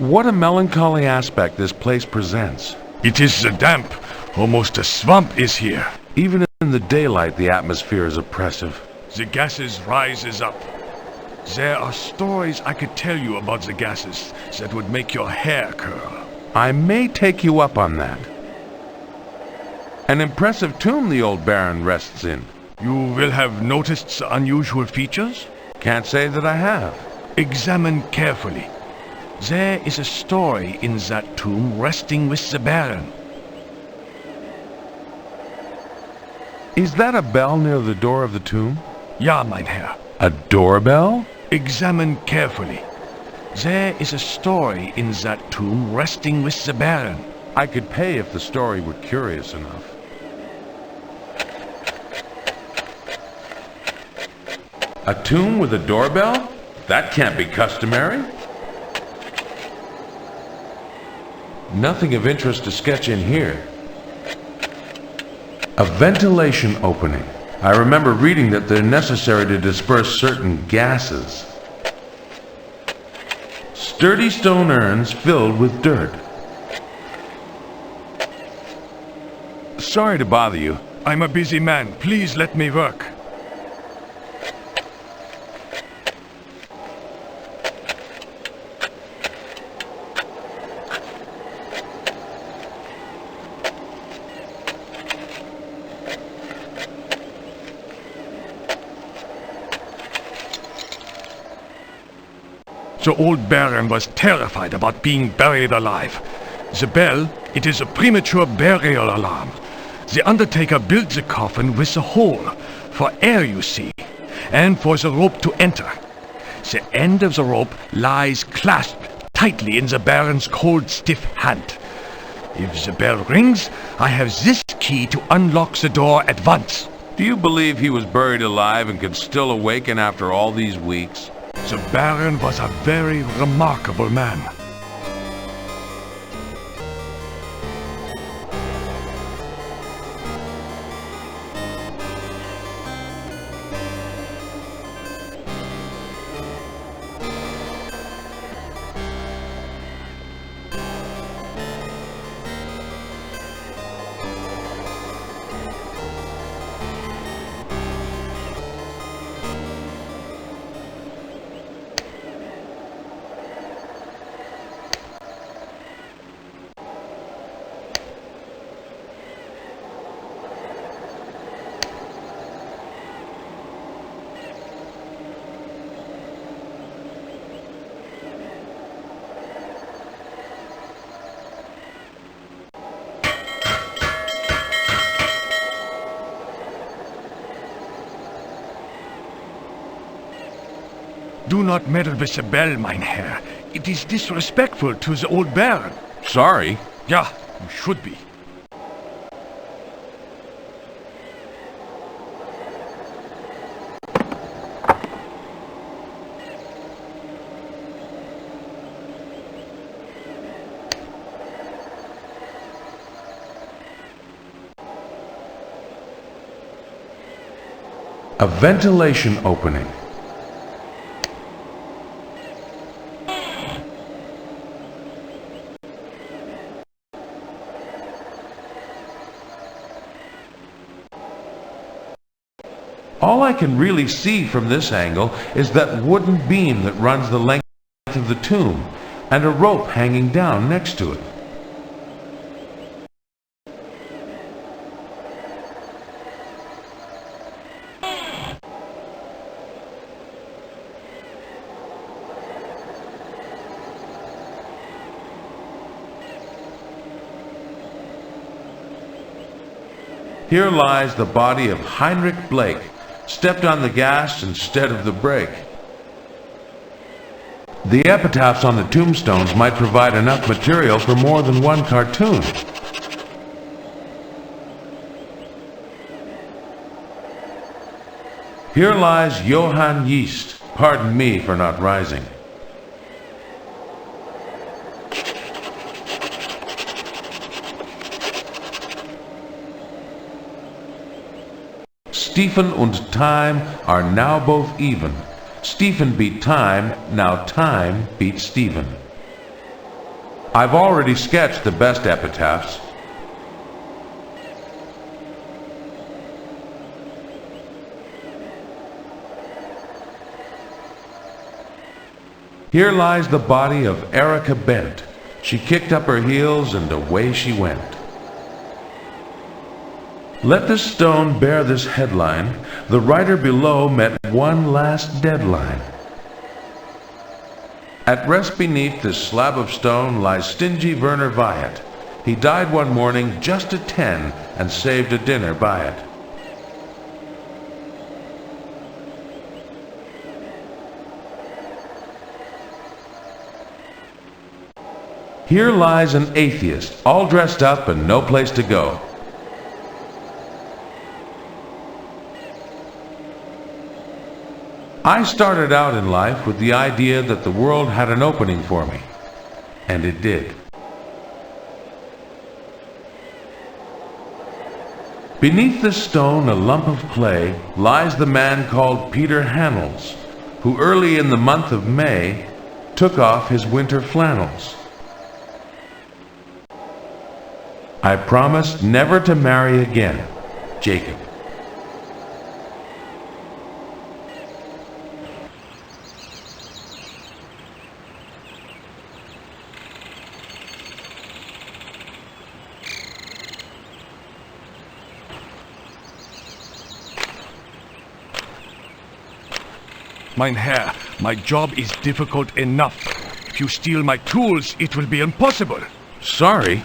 What a melancholy aspect this place presents. It is the damp. Almost a swamp is here. Even in the daylight, the atmosphere is oppressive. The gases rises up. There are stories I could tell you about the gases that would make your hair curl. I may take you up on that. An impressive tomb the old Baron rests in. You will have noticed the unusual features? Can't say that I have. Examine carefully. There is a story in that tomb resting with the Baron. Is that a bell near the door of the tomb? Ja, mein Herr. A doorbell? Examine carefully. There is a story in that tomb resting with the Baron. I could pay if the story were curious enough. A tomb with a doorbell? That can't be customary. Nothing of interest to sketch in here. A ventilation opening. I remember reading that they're necessary to disperse certain gases. Sturdy stone urns filled with dirt. Sorry to bother you. I'm a busy man. Please let me work. The old Baron was terrified about being buried alive. The bell, it is a premature burial alarm. The undertaker built the coffin with a hole, for air you see, and for the rope to enter. The end of the rope lies clasped tightly in the Baron's cold, stiff hand. If the bell rings, I have this key to unlock the door at once. Do you believe he was buried alive and could still awaken after all these weeks? The Baron was a very remarkable man. Do not meddle with the bell, mein Herr. It is disrespectful to the old Baron. Sorry. Ja, you should be. A ventilation opening. All I can really see from this angle is that wooden beam that runs the length of the tomb, and a rope hanging down next to it. Here lies the body of Heinrich Blake, stepped on the gas instead of the brake. The epitaphs on the tombstones might provide enough material for more than one cartoon. Here lies Johann Yeast. Pardon me for not rising. Stephen und time are now both even. Stephen beat time, now time beats Stephen. I've already sketched the best epitaphs. Here lies the body of Erica Bent. She kicked up her heels and away she went. Let this stone bear this headline. The writer below met one last deadline. At rest beneath this slab of stone lies stingy Werner Wyatt. He died one morning just at 10 and saved a dinner by it. Here lies an atheist, all dressed up and no place to go. I started out in life with the idea that the world had an opening for me, and it did. Beneath this stone, a lump of clay, lies the man called Peter Hanels, who early in the month of May took off his winter flannels. I promised never to marry again, Jacob. Mein Herr, my job is difficult enough. If you steal my tools, it will be impossible. Sorry.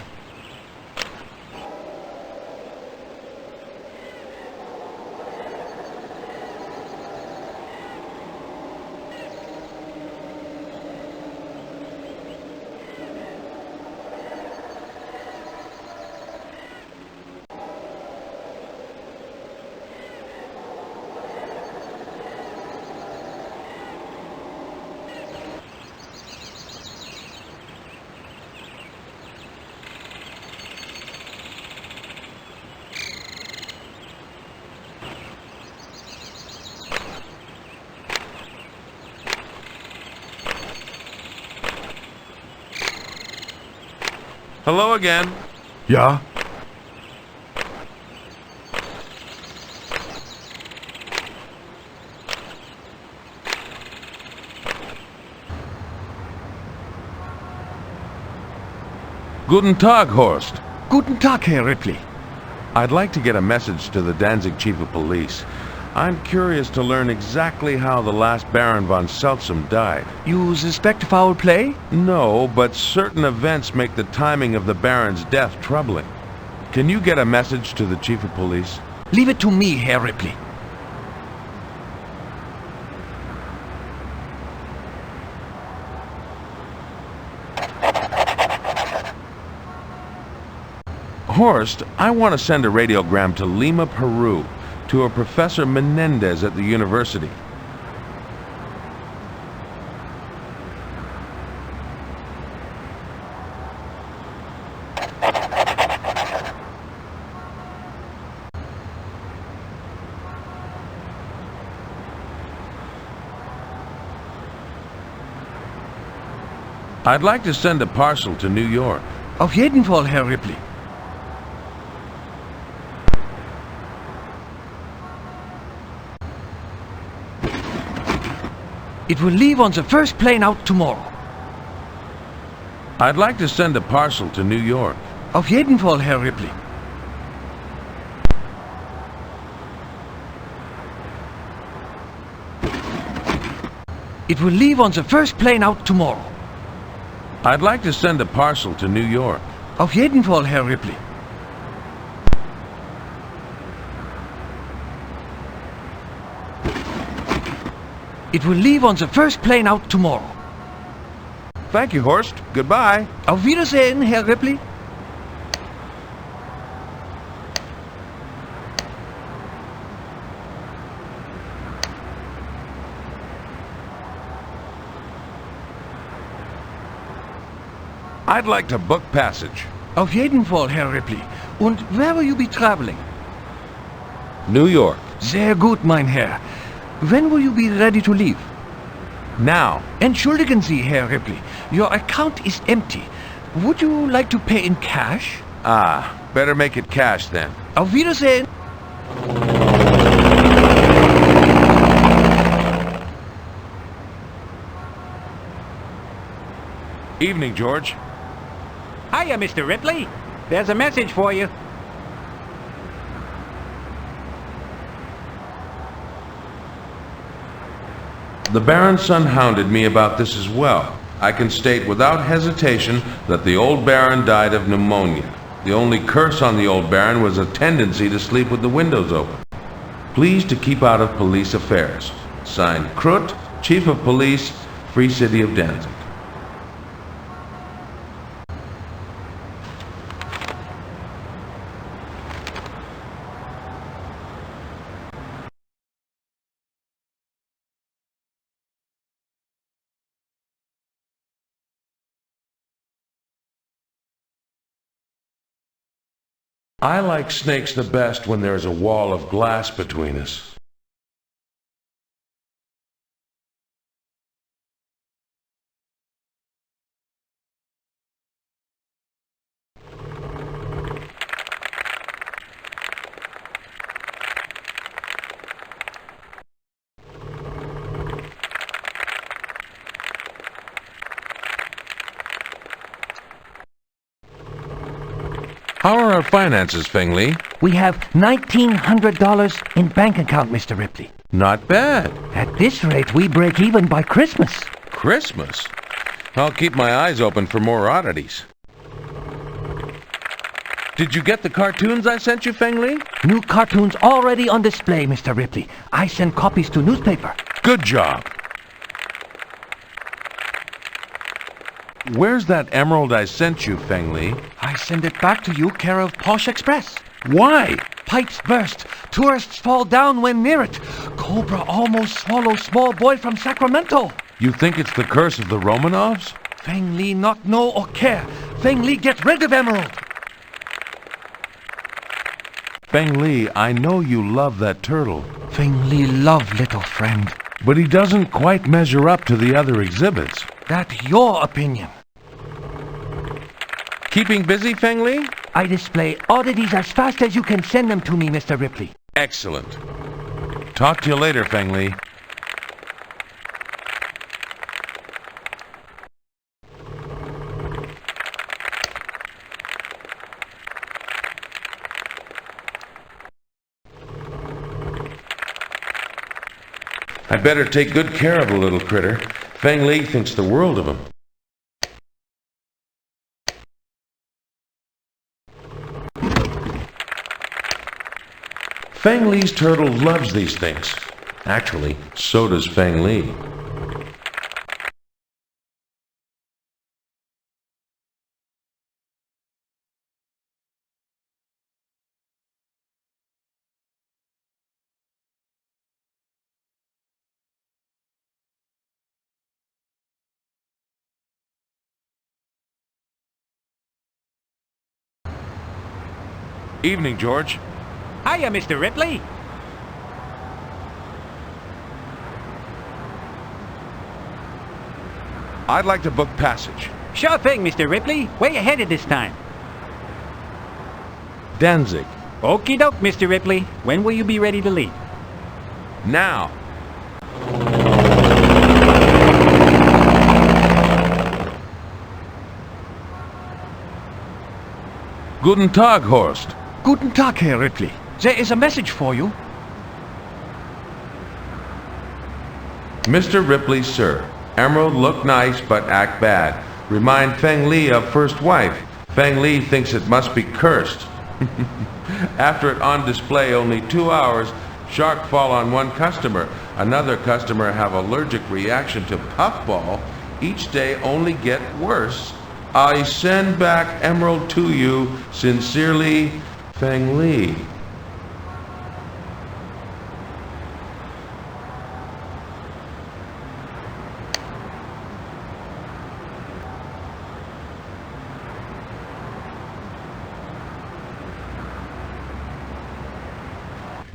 Hello again. Ja? Guten Tag, Horst. Guten Tag, Herr Ripley. I'd like to get a message to the Danzig chief of police. I'm curious to learn exactly how the last Baron von Seltsam died. You suspect foul play? No, but certain events make the timing of the Baron's death troubling. Can you get a message to the chief of police? Leave it to me, Herr Ripley. Horst, I want to send a radiogram to Lima, Peru, to a Professor Menendez at the university. I'd like to send a parcel to New York. Auf jeden Fall, Herr Ripley. It will leave on the first plane out tomorrow. I'd like to send a parcel to New York. Auf jeden Fall, Herr Ripley. It will leave on the first plane out tomorrow. I'd like to send a parcel to New York. Auf jeden Fall, Herr Ripley. It will leave on the first plane out tomorrow. Thank you, Horst. Goodbye. Auf Wiedersehen, Herr Ripley. I'd like to book passage. Auf jeden Fall, Herr Ripley. Und where will you be traveling? New York. Sehr gut, mein Herr. When will you be ready to leave? Now. Entschuldigen Sie, Herr Ripley. Your account is empty. Would you like to pay in cash? Ah, better make it cash then. Auf Wiedersehen. Evening, George. Hiya, Mr. Ripley. There's a message for you. The Baron's son hounded me about this as well. I can state without hesitation that the old Baron died of pneumonia. The only curse on the old Baron was a tendency to sleep with the windows open. Please to keep out of police affairs. Signed, Krut, Chief of Police, Free City of Danzig. I like snakes the best when there's a wall of glass between us. How are our finances, Feng Li? We have $1,900 in bank account, Mr. Ripley. Not bad. At this rate, we break even by Christmas. Christmas? I'll keep my eyes open for more oddities. Did you get the cartoons I sent you, Feng Li? New cartoons already on display, Mr. Ripley. I send copies to newspaper. Good job. Where's that emerald I sent you, Feng Li? I send it back to you, care of Posh Express. Why? Pipes burst. Tourists fall down when near it. Cobra almost swallows small boy from Sacramento. You think it's the curse of the Romanovs? Feng Li not know or care. Feng Li get rid of emerald. Feng Li, I know you love that turtle. Feng Li love little friend. But he doesn't quite measure up to the other exhibits. That your opinion. Keeping busy, Feng Li? I display oddities as fast as you can send them to me, Mr. Ripley. Excellent. Talk to you later, Feng Li. I better take good care of the little critter. Feng Li thinks the world of him. Feng Li's turtle loves these things. Actually, so does Feng Li. Evening, George. Hiya, Mr. Ripley. I'd like to book passage. Sure thing, Mr. Ripley. Where you headed this time? Danzig. Okie doke, Mr. Ripley. When will you be ready to leave? Now. Guten Tag, Horst. Guten Tag, Herr Ripley. There is a message for you. Mr. Ripley, sir. Emerald look nice but act bad. Remind Feng Li of first wife. Feng Li thinks it must be cursed. After it on display only 2 hours, shark fall on one customer. Another customer have allergic reaction to puffball. Each day only get worse. I send back emerald to you. Sincerely, Feng Li.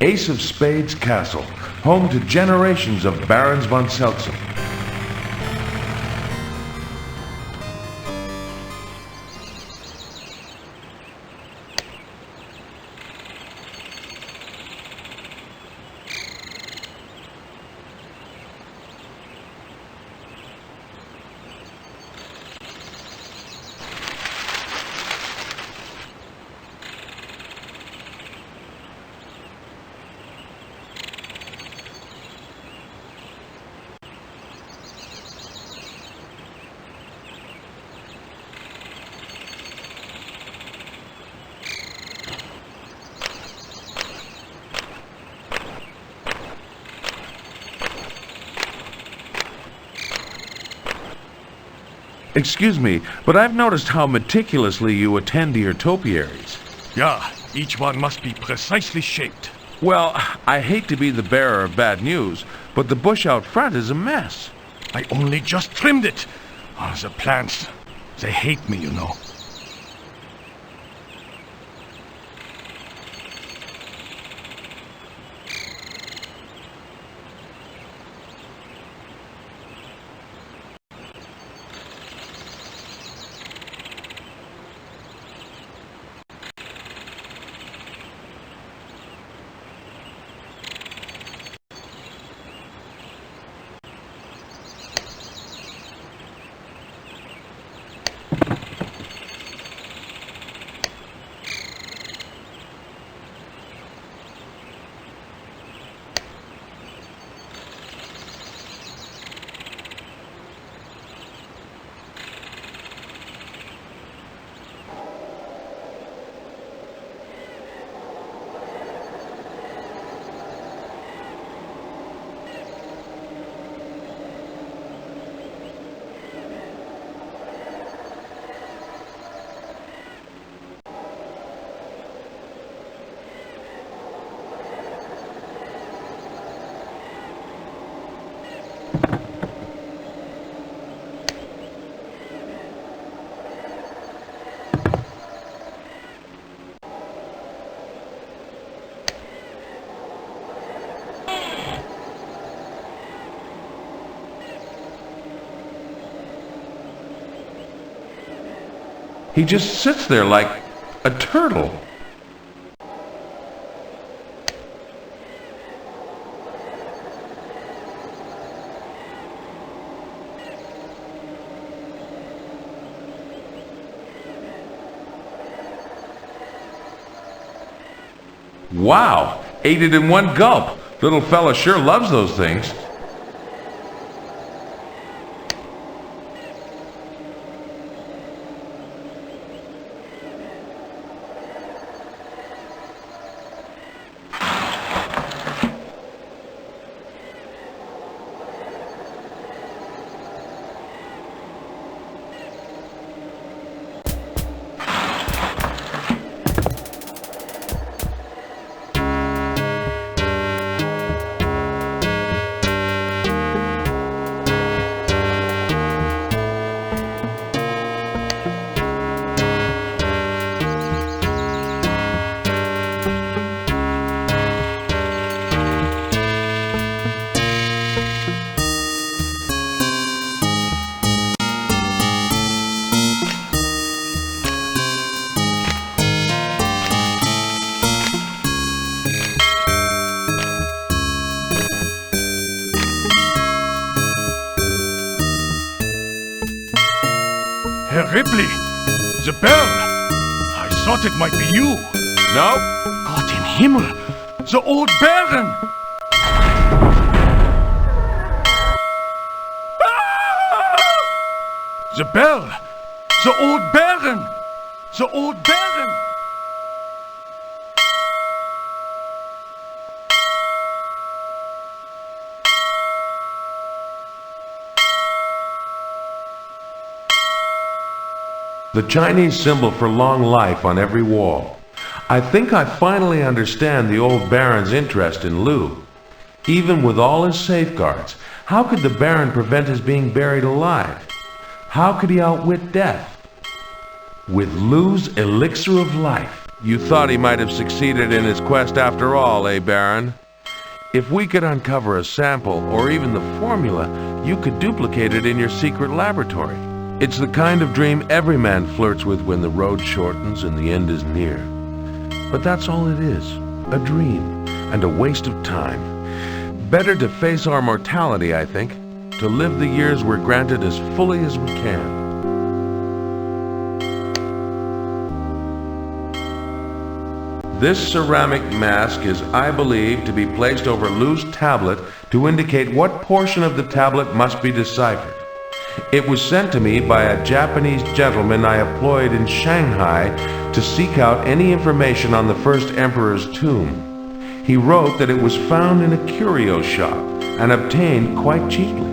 Ace of Spades Castle, home to generations of Barons von Seltzen. Excuse me, but I've noticed how meticulously you attend to your topiaries. Yeah, each one must be precisely shaped. Well, I hate to be the bearer of bad news, but the bush out front is a mess. I only just trimmed it. Oh, the plants, they hate me, you know. He just sits there like a turtle. Wow! Ate it in one gulp. Little fella sure loves those things. Herr Ripley, the bell. I thought it might be you. No? Gott im Himmel, the old Baron. The bell, the old Baron, the old Baron. The Chinese symbol for long life on every wall. I think I finally understand the old Baron's interest in Lou. Even with all his safeguards, how could the Baron prevent his being buried alive? How could he outwit death? With Lou's elixir of life. You thought he might have succeeded in his quest after all, eh, Baron? If we could uncover a sample, or even the formula, you could duplicate it in your secret laboratory. It's the kind of dream every man flirts with when the road shortens and the end is near. But that's all it is, a dream, and a waste of time. Better to face our mortality, I think, to live the years we're granted as fully as we can. This ceramic mask is, I believe, to be placed over Lou's tablet to indicate what portion of the tablet must be deciphered. It was sent to me by a Japanese gentleman I employed in Shanghai to seek out any information on the first emperor's tomb. He wrote that it was found in a curio shop and obtained quite cheaply.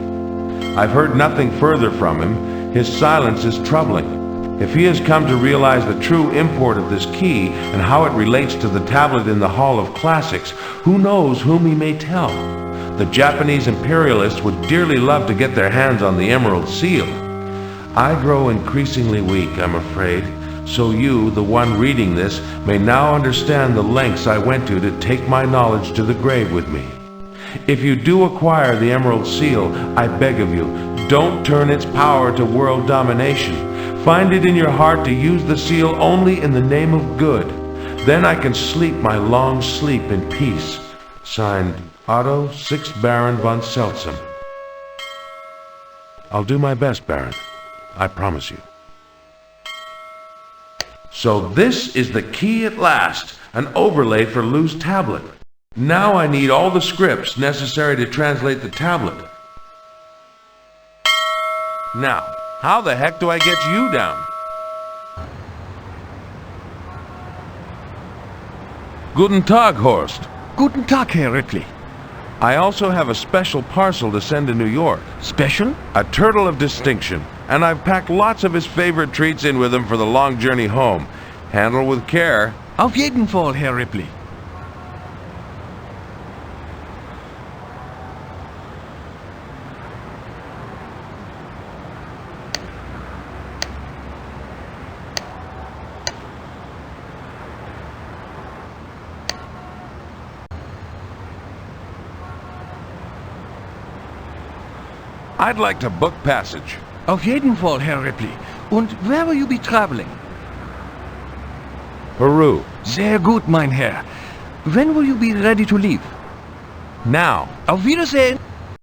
I've heard nothing further from him. His silence is troubling. If he has come to realize the true import of this key and how it relates to the tablet in the Hall of Classics, who knows whom he may tell? The Japanese imperialists would dearly love to get their hands on the Emerald Seal. I grow increasingly weak, I'm afraid, so you, the one reading this, may now understand the lengths I went to take my knowledge to the grave with me. If you do acquire the Emerald Seal, I beg of you, don't turn its power to world domination. Find it in your heart to use the seal only in the name of good. Then I can sleep my long sleep in peace. Signed, Otto, 6th Baron von Seltsam. I'll do my best, Baron. I promise you. So this is the key at last, an overlay for Lou's tablet. Now I need all the scripts necessary to translate the tablet. Now, how the heck do I get you down? Guten Tag, Horst. Guten Tag, Herr Ripley. I also have a special parcel to send to New York. Special? A turtle of distinction, and I've packed lots of his favorite treats in with him for the long journey home. Handle with care. Auf jeden Fall, Herr Ripley. I'd like to book passage. Auf jeden Fall, Herr Ripley. Und where will you be traveling? Peru. Sehr gut, mein Herr. When will you be ready to leave? Now. Auf Wiedersehen.